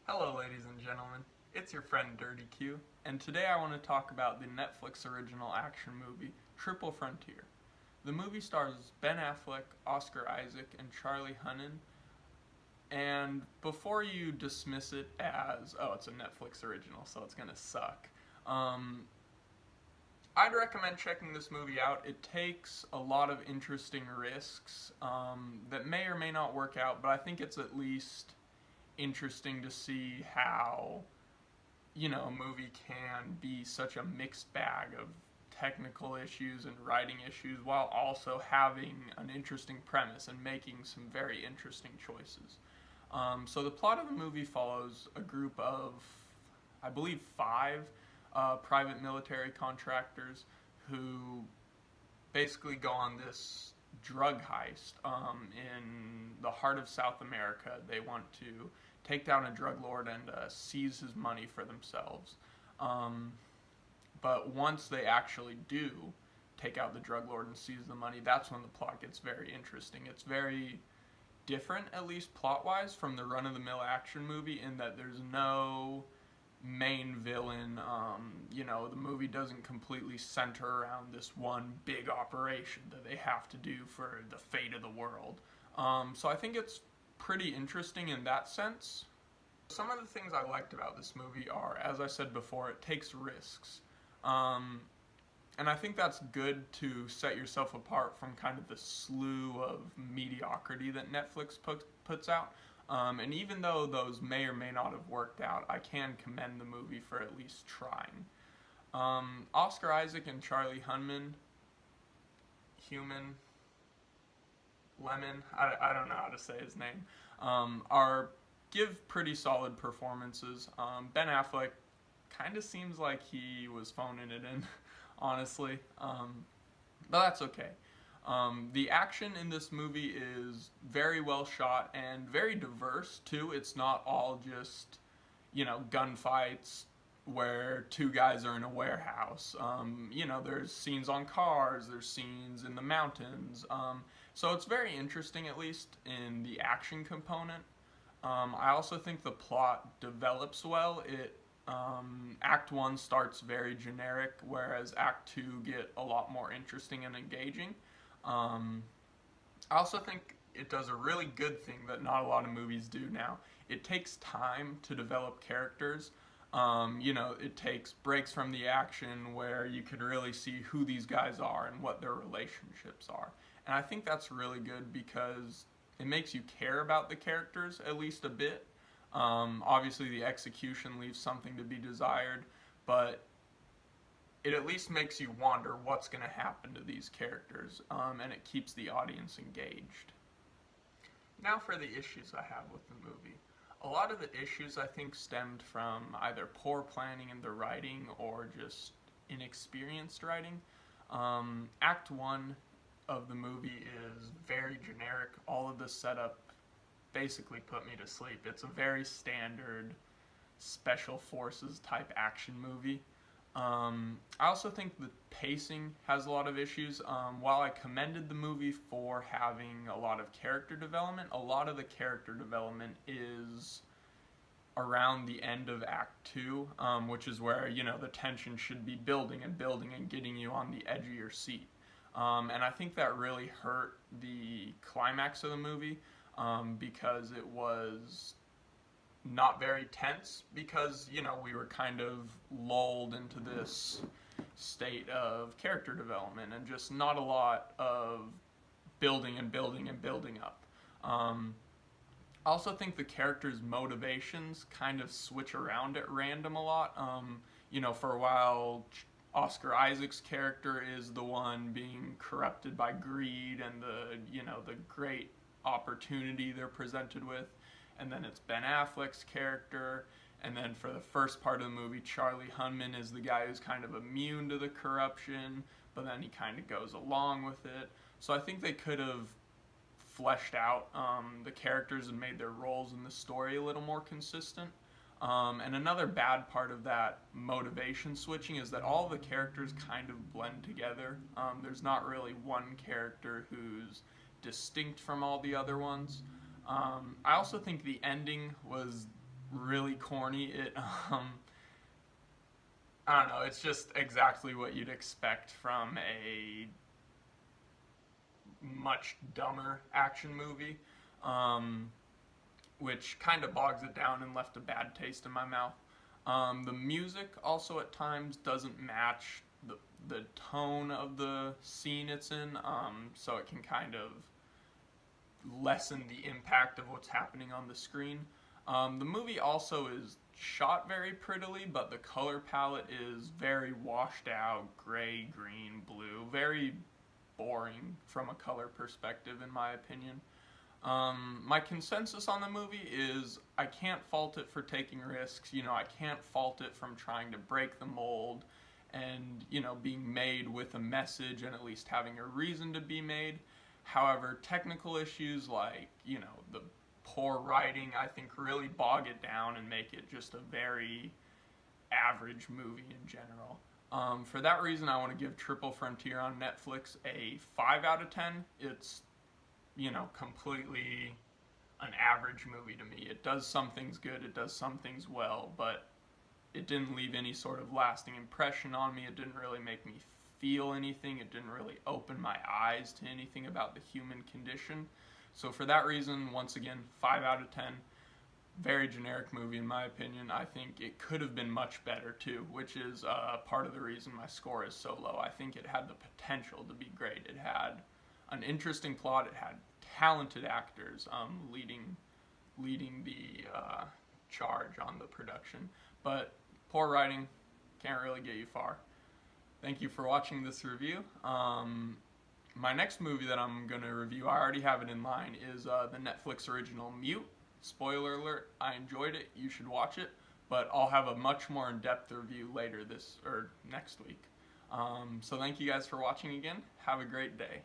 Hello, ladies and gentlemen. It's your friend Dirty Q, and today I want to talk about the Netflix original action movie Triple Frontier. The movie stars Ben Affleck, Oscar Isaac, and Charlie Hunnam. And before you dismiss it as, oh, it's a Netflix original, so it's gonna suck, um, I'd recommend checking this movie out. It takes a lot of interesting risks that may or may not work out, but I think it's at least interesting to see how a movie can be such a mixed bag of technical issues and writing issues while also having an interesting premise and making some very interesting choices. So the plot of the movie follows a group of, I believe, five private military contractors who basically go on this drug heist in the heart of South America. They want to take down a drug lord and seize his money for themselves. But once they actually do take out the drug lord and seize the money, that's when the plot gets very interesting. It's very different, at least plot-wise, from the run-of-the-mill action movie in that there's no main villain. The movie doesn't completely center around this one big operation that they have to do for the fate of the world. So I think it's pretty interesting in that sense. Some of the things I liked about this movie are, as I said before, it takes risks. And I think that's good to set yourself apart from kind of the slew of mediocrity that Netflix puts out. And even though those may or may not have worked out, I can commend the movie for at least trying. Oscar Isaac and Charlie Hunnam, I don't know how to say his name, give pretty solid performances. Ben Affleck kind of seems like he was phoning it in, honestly, but that's okay. The action in this movie is very well shot and very diverse too. It's not all just, gunfights where two guys are in a warehouse. There's scenes on cars, there's scenes in the mountains. So it's very interesting, at least in the action component. I also think the plot develops well. Act 1 starts very generic, whereas Act 2 get a lot more interesting and engaging. I also think it does a really good thing that not a lot of movies do now. It takes time to develop characters. It takes breaks from the action where you could really see who these guys are and what their relationships are. And I think that's really good because it makes you care about the characters at least a bit. Obviously, the execution leaves something to be desired, but it at least makes you wonder what's going to happen to these characters, and it keeps the audience engaged. Now for the issues I have with the movie. A lot of the issues I think stemmed from either poor planning in the writing or just inexperienced writing. Act 1 of the movie is very generic. All of the setup basically put me to sleep. It's a very standard special forces type action movie. I also think the pacing has a lot of issues. While I commended the movie for having a lot of character development, a lot of the character development is around the end of Act 2, which is where, the tension should be building and building and getting you on the edge of your seat. And I think that really hurt the climax of the movie because it was not very tense because, we were kind of lulled into this state of character development and just not a lot of building and building and building up. I also think the characters' motivations kind of switch around at random a lot. For a while, Oscar Isaac's character is the one being corrupted by greed and the great opportunity they're presented with. And then it's Ben Affleck's character, and then for the first part of the movie, Charlie Hunnam is the guy who's kind of immune to the corruption, but then he kind of goes along with it. So I think they could have fleshed out the characters and made their roles in the story a little more consistent. And another bad part of that motivation switching is that all the characters kind of blend together. There's not really one character who's distinct from all the other ones. I also think the ending was really corny. I don't know, it's just exactly what you'd expect from a much dumber action movie, um, which kind of bogs it down and left a bad taste in my mouth. The music also at times doesn't match the tone of the scene it's in, so it can kind of lessen the impact of what's happening on the screen. The movie also is shot very prettily, but the color palette is very washed out, gray, green, blue, very boring from a color perspective, in my opinion. My consensus on the movie is I can't fault it for taking risks. You know, I can't fault it from trying to break the mold and, you know, being made with a message and at least having a reason to be made. However, technical issues like, you know, the poor writing, I think really bog it down and make it just a very average movie in general. For that reason, I want to give Triple Frontier on Netflix a 5 out of 10. It's, you know, completely an average movie to me. It does some things good, it does some things well, but it didn't leave any sort of lasting impression on me. It didn't really make me feel anything. It didn't really open my eyes to anything about the human condition. So for that reason, once again, 5 out of 10. Very generic movie in my opinion. I think it could have been much better too, which is part of the reason my score is so low. I think it had the potential to be great. It had an interesting plot. It had talented actors leading the charge on the production, but poor writing can't really get you far. Thank you for watching this review. My next movie that I'm going to review, I already have it in line, is the Netflix original Mute. Spoiler alert, I enjoyed it, you should watch it, but I'll have a much more in-depth review later next week. So thank you guys for watching again. Have a great day.